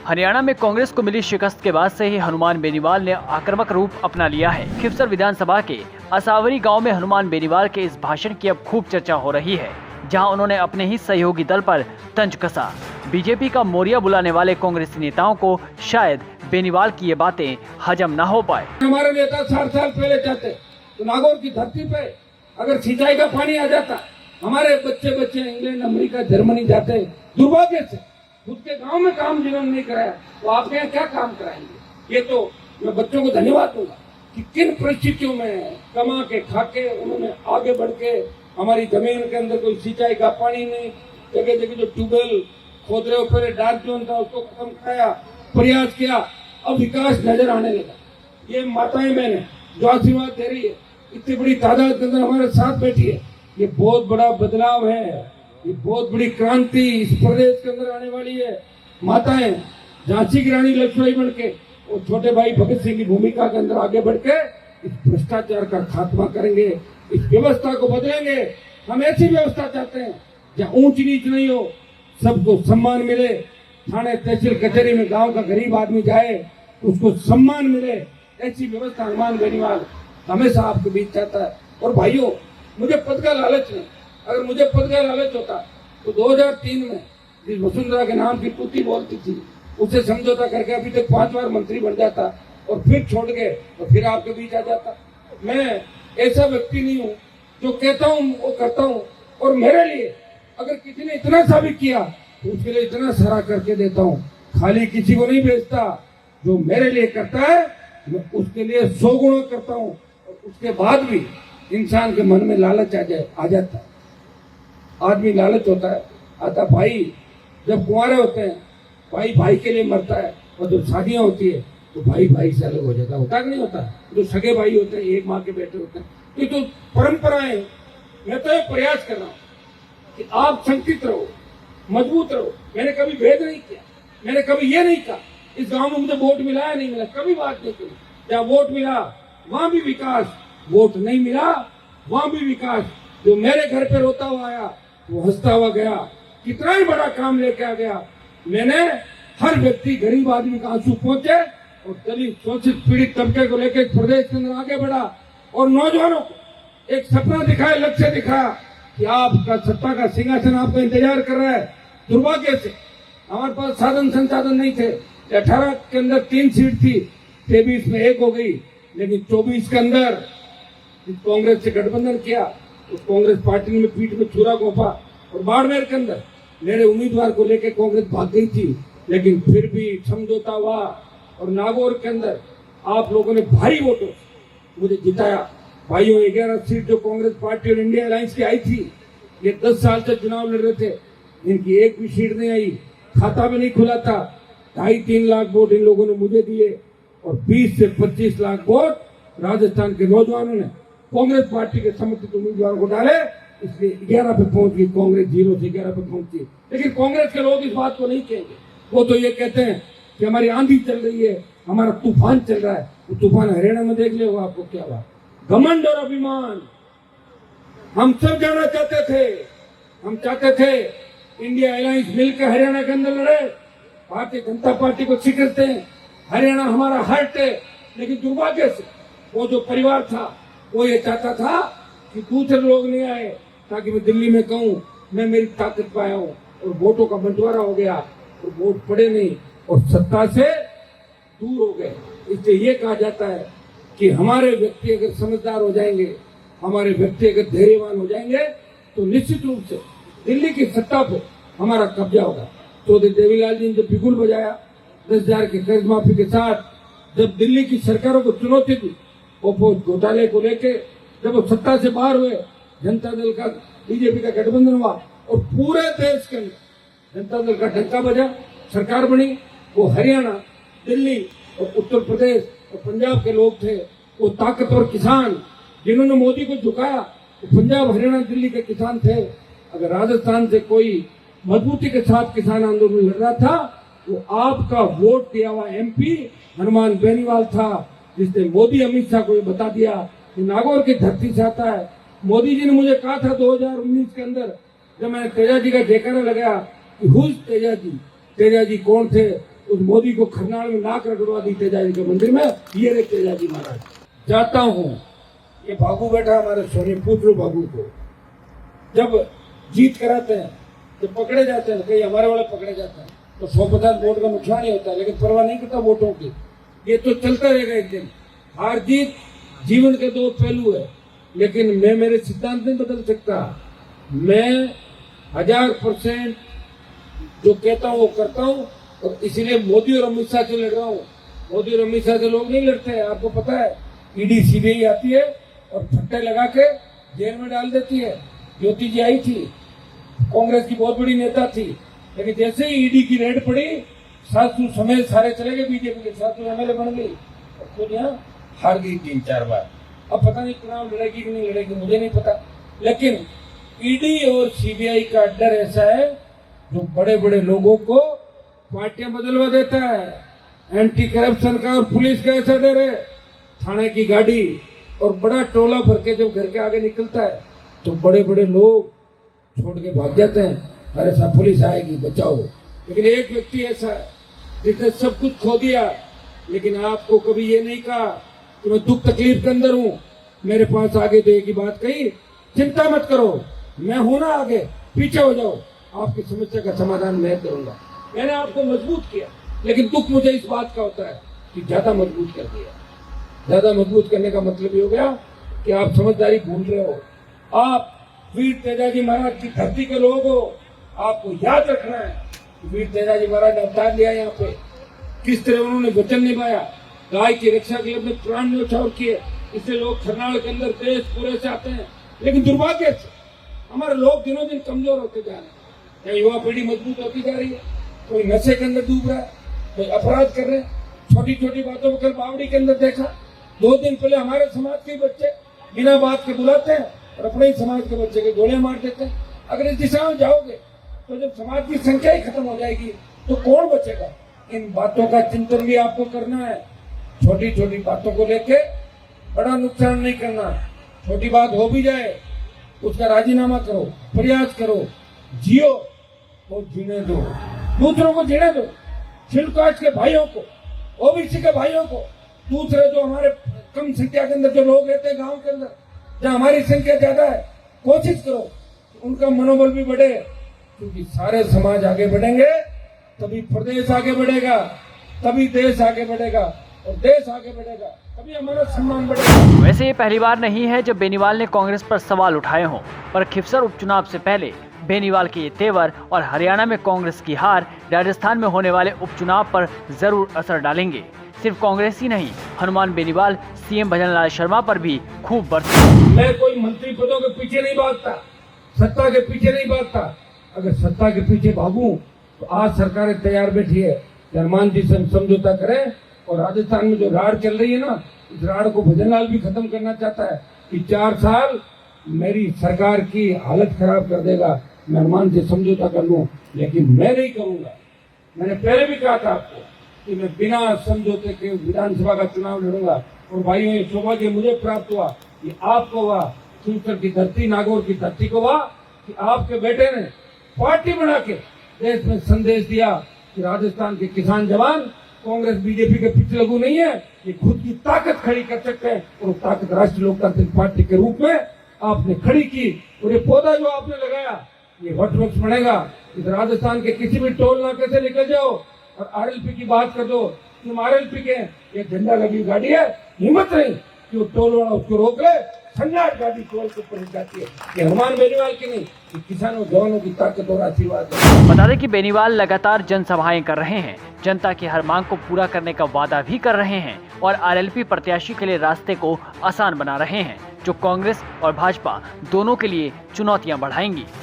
हरियाणा में कांग्रेस को मिली शिकस्त के बाद से ही हनुमान बेनीवाल ने आक्रामक रूप अपना लिया है। खिवसर विधानसभा के असावरी गांव में हनुमान बेनीवाल के इस भाषण की अब खूब चर्चा हो रही है, जहां उन्होंने अपने ही सहयोगी दल पर तंज कसा। बीजेपी का मोरिया बुलाने वाले कांग्रेसी नेताओं को शायद बेनीवाल की ये बातें हजम न हो पाए। हमारे नेता 60 साल पहले चाहते तो नागौर की धरती पे अगर सिंचाई का पानी आ जाता, हमारे बच्चे इंग्लैंड, अमेरिका, जर्मनी जाते। दुर्भाग्य से खुद के गांव में काम जिन्होंने नहीं कराया, तो आपके यहाँ क्या काम कराएंगे? ये तो मैं बच्चों को धन्यवाद दूंगा कि किन परिस्थितियों में कमा के खाके उन्होंने आगे बढ़ के हमारी जमीन के अंदर कोई सिंचाई का पानी नहीं, जगह जगह जो ट्यूबवेल खोद रहे हो, पहले डार्क जोन था उसको खत्म कराया, प्रयास किया, अब विकास नजर आने लगा। ये माताएं मैंने जो आशीर्वाद दे रही है, इतनी बड़ी तादाद के अंदर हमारे साथ बैठी है, ये बहुत बड़ा बदलाव है, ये बहुत बड़ी क्रांति इस प्रदेश के अंदर आने वाली है। माताएं झांसी की रानी लक्ष्मीबाई बन के और छोटे भाई भगत सिंह की भूमिका के अंदर आगे बढ़ के इस भ्रष्टाचार का खात्मा करेंगे, इस व्यवस्था को बदलेंगे। हम ऐसी व्यवस्था चाहते हैं जहाँ ऊंच नीच नहीं हो, सबको सम्मान मिले। थाने तहसील कचहरी में गांव का गरीब आदमी जाए उसको सम्मान मिले, ऐसी व्यवस्था हनुमान बेनीवाल हमेशा आपके बीच चाहता है। और भाइयों, मुझे पद का लालच नहीं, अगर मुझे पद का लालच होता तो 2003 में जिस वसुंधरा के नाम की पुती बोलती थी उससे समझौता करके अभी तक 5 बार मंत्री बन जाता और फिर छोड़ के और फिर आपके बीच आ जाता। मैं ऐसा व्यक्ति नहीं हूँ, जो कहता हूँ वो करता हूँ। और मेरे लिए अगर किसी ने इतना सा भी किया तो उसके लिए इतना सारा करके देता हूँ, खाली किसी को नहीं भेजता। जो मेरे लिए करता है मैं उसके लिए 100 गुना करता हूँ। और उसके बाद भी इंसान के मन में लालच आ जाता है। आदमी लालच होता है, आता भाई जब कुंवारे होते हैं भाई भाई के लिए मरता है, और जब शादियां होती है तो भाई भाई से अलग हो जाता है। होता कि नहीं होता? जो सगे भाई होते हैं, एक माँ के बेटे होते हैं, ये तो परंपराएं। मैं तो ये प्रयास कर रहा हूँ कि आप संकित रहो, मजबूत रहो। मैंने कभी भेद नहीं किया, मैंने कभी ये नहीं कहा इस गांव में मुझे वोट मिला है नहीं मिला, कभी बात नहीं की। जहाँ वोट मिला वहां भी विकास, वोट नहीं मिला वहां भी विकास। जो मेरे घर पे रोता हुआ आया वो हंसता हुआ गया, कितना ही बड़ा काम लेके आ गया। मैंने हर व्यक्ति, गरीब आदमी का आंसू पहुंचे और दलित, शोषित, पीड़ित तबके को लेकर प्रदेश के अंदर आगे बढ़ा और नौजवानों को एक सपना दिखाया, लक्ष्य दिखाया कि आपका सत्ता का सिंहासन आपका इंतजार कर रहा है। दुर्भाग्य से हमारे पास साधन संसाधन नहीं थे। 18 के अंदर 3 सीट थी, 23 में 1 हो गई, लेकिन 24 के अंदर कांग्रेस से गठबंधन किया, उस कांग्रेस पार्टी ने पीठ में छुरा घोंपा। और बाड़मेर के अंदर मेरे उम्मीदवार को लेकर कांग्रेस भाग गई थी, लेकिन फिर भी समझौता हुआ। और नागौर के अंदर आप लोगों ने भारी वोटों मुझे जिताया। भाइयों, 11 सीट जो कांग्रेस पार्टी और इंडिया अलायंस की आई थी, ये 10 साल से चुनाव लड़ रहे थे, इनकी एक भी सीट नहीं आई, खाता भी नहीं खुला था। 2.5-3 लाख वोट इन लोगों ने मुझे दिए और 20 से 25 लाख वोट राजस्थान के नौजवानों ने कांग्रेस पार्टी के समर्थित उम्मीदवारों को डाले, इसलिए 11 पे पहुंच गई कांग्रेस, 0 से 11 पे पहुंची। लेकिन कांग्रेस के लोग इस बात को नहीं कहेंगे, वो तो ये कहते हैं कि हमारी आंधी चल रही है, हमारा तूफान चल रहा है। वो तूफान हरियाणा में देख लिया आपको क्या हुआ। घमंड और अभिमान हम सब जाना चाहते थे, हम चाहते थे इंडिया अलायंस मिलकर हरियाणा के अंदर लड़े, भारतीय जनता पार्टी को शिकस्त दें, हरियाणा हमारा हर्ट है। लेकिन दुर्भाग्य से वो जो परिवार था वो ये चाहता था कि दूसरे लोग नहीं आए ताकि मैं दिल्ली में कहूं मैं मेरी ताकत पाया हूं, और वोटों का बंटवारा हो गया और वोट पड़े नहीं और सत्ता से दूर हो गए। इसलिए ये कहा जाता है कि हमारे व्यक्ति अगर समझदार हो जाएंगे, हमारे व्यक्ति अगर धैर्यवान हो जाएंगे, तो निश्चित रूप से दिल्ली की सत्ता पर हमारा कब्जा होगा। तो देवीलाल जी ने जब बिगुल बजाया 10,000 के कर्ज माफी के साथ, जब दिल्ली की सरकारों को चुनौती दी ओपो घोटाले को लेके, जब वो सत्ता से बाहर हुए, जनता दल का बीजेपी का गठबंधन हुआ और पूरे देश के अंदर जनता दल का डंका बजा, सरकार बनी। वो हरियाणा, दिल्ली और उत्तर प्रदेश और पंजाब के लोग थे, वो ताकतवर किसान जिन्होंने मोदी को झुकाया, वो पंजाब, हरियाणा, दिल्ली के किसान थे। अगर राजस्थान से कोई मजबूती के साथ किसान आंदोलन लड़ रहा था, वो आपका वोट दिया हुआ MP हनुमान बेनीवाल था, जिसने मोदी, अमित शाह को ये बता दिया कि नागौर की धरती से आता है। मोदी जी ने मुझे कहा था 2019 के अंदर, जब मैंने तेजा जी का जयकारा लगाया कि हुज तेजा जी कौन थे, उस मोदी को खरनाल में नाक रगड़वा दी तेजाजी के मंदिर में। ये रे तेजाजी महाराज, जाता हूँ। ये बाबू बैठा हमारे सोनी, पूछ लो बाबू को। जब जीत कराते हैं, जब पकड़े जाते हैं, कई हमारे वाले पकड़े जाते हैं तो 150 वोट का नुकसान ही होता है, लेकिन परवाह नहीं करता वोटों की। ये तो चलता रहेगा एक दिन। हार जीत जीवन के दो पहलू है, लेकिन मैं मेरे सिद्धांत नहीं बदल सकता। मैं 1000% जो कहता हूँ वो करता हूँ, और इसीलिए मोदी और अमित शाह से लड़ रहा हूँ। मोदी और अमित शाह से लोग नहीं लड़ते हैं, आपको पता है। ईडी सीबीआई आती है और फट्टे लगा के जेल में डाल देती है। ज्योति जी आई थी, कांग्रेस की बहुत बड़ी नेता थी, लेकिन जैसे ही ईडी की रेड पड़ी, सासू समेत सारे चले गए बीजेपी के। सासू एमएलए बन गई और खुद यहाँ हार गई 3-4 बार। अब पता नहीं चुनाव लड़ेगी कि नहीं लड़ेगी, मुझे नहीं पता। लेकिन ईडी और सीबीआई का डर ऐसा है जो बड़े बड़े लोगों को पार्टियां बदलवा देता है। एंटी करप्शन का और पुलिस का ऐसा डर है। थाने की गाड़ी और बड़ा टोला भर के जब घर के आगे निकलता है तो बड़े बड़े लोग छोड़ के भाग जाते हैं। अरे साहब पुलिस आएगी, बचाओ। लेकिन एक व्यक्ति ऐसा है जिसने सब कुछ खो दिया, लेकिन आपको कभी ये नहीं कहा कि मैं दुख तकलीफ के अंदर हूँ, मेरे पास आगे तो एक ही बात कही, चिंता मत करो, मैं हूं ना आगे, पीछे हो जाओ, आपकी समस्या का समाधान मैं करूंगा। मैंने आपको मजबूत किया, लेकिन दुख मुझे इस बात का होता है कि ज्यादा मजबूत कर दिया। ज्यादा मजबूत करने का मतलब ये हो गया कि आप समझदारी भूल रहे हो। आप वीर तेजाजी महाराज की धरती के लोग हो। आपको याद रखना है कि वीर तेजाजी महाराज ने अवतार लिया यहाँ पे, किस तरह उन्होंने वचन निभाया, गाय की रक्षा के लिए अपने प्राण न्यौछावर किए। इससे लोग खरनाल के अंदर देश पूरे से आते हैं, लेकिन दुर्भाग्य से हमारे लोग दिनों दिन कमजोर होते जा रहे हैं। युवा पीढ़ी मजबूत होती जा रही है, कोई नशे के अंदर डूब रहा है, कोई अपराध कर रहे हैं, छोटी छोटी बातों पर। कल बावड़ी के अंदर देखा, 2 दिन पहले हमारे समाज के बच्चे बिना बात के बुलाते हैं और अपने ही समाज के बच्चे के गोलियां मार देते हैं। अगर इस दिशा में जाओगे तो जब समाज की संख्या ही खत्म हो जाएगी तो कौन बचेगा? इन बातों का चिंतन भी आपको करना है। छोटी छोटी बातों को लेके बड़ा नुकसान नहीं करना। छोटी बात हो भी जाए उसका राजीनामा करो, प्रयास करो, जियो और जीने दो, दूसरों को जीने दो। शेड्यूल कास्ट के भाइयों को, ओबीसी के भाइयों को, दूसरे जो हमारे कम संख्या के अंदर जो लोग रहते हैं गांव के अंदर, जहां हमारी संख्या ज्यादा है, कोशिश करो उनका मनोबल भी बढ़े, क्योंकि सारे समाज आगे बढ़ेंगे तभी प्रदेश आगे बढ़ेगा, तभी देश आगे बढ़ेगा, और देश आगे बढ़ेगा तभी हमारा सम्मान बढ़ेगा। वैसे ये पहली बार नहीं है जब बेनीवाल ने कांग्रेस पर सवाल उठाए हों, पर खिफसर उपचुनाव से पहले बेनीवाल के ये तेवर और हरियाणा में कांग्रेस की हार राजस्थान में होने वाले उपचुनाव पर जरूर असर डालेंगे। सिर्फ कांग्रेस ही नहीं, हनुमान बेनीवाल सीएम भजनलाल शर्मा पर भी खूब बरसे। मैं कोई मंत्री पदों के पीछे नहीं भागता, सत्ता के पीछे नहीं भागता। अगर सत्ता के पीछे भागूं तो आज सरकारें तैयार बैठी है कि हनुमान जी से समझौता करें। और राजस्थान में जो राड़ चल रही है ना, इस राड़ को भजनलाल भी खत्म करना चाहता है कि 4 साल मेरी सरकार की हालत खराब कर देगा, मैं हनुमान से समझौता कर लूं, लेकिन मैं नहीं करूंगा। मैंने पहले भी कहा था आपको कि मैं बिना समझौते के विधानसभा का चुनाव लड़ूंगा। और भाइयों, ये सौभाग्य मुझे प्राप्त हुआ, ये आपको हुआ, खिफसर की धरती, नागौर की धरती को हुआ कि आपके बेटे ने पार्टी बना के देश में संदेश दिया कि राजस्थान के किसान जवान कांग्रेस बीजेपी के पीछे लगू नहीं है, ये खुद की ताकत खड़ी कर सकते हैं। और वो ताकत राष्ट्रीय लोकतांत्रिक पार्टी के रूप में आपने खड़ी की। और ये पौधा जो आपने लगाया ये वट वृक्ष बनेगा। इस राजस्थान के किसी भी टोल नाके से निकल जाओ और आरएलपी की बात कर दो, तुम आरएलपी के ये झंडा लगी गाड़ी है, हिम्मत नहीं कि वो टोल वाला उसको रोक ले, सन्नाट गाड़ी टोल के ऊपर जाती है। ये हनुमान बेनीवाल की नहीं, ये किसानों जवानों की ताकत और आशीर्वाद है। बता दें कि बेनीवाल लगातार जनसभाएं कर रहे हैं, जनता की हर मांग को पूरा करने का वादा भी कर रहे हैं और आरएलपी प्रत्याशी के लिए रास्ते को आसान बना रहे हैं, जो कांग्रेस और भाजपा दोनों के लिए चुनौतियां बढ़ाएंगी।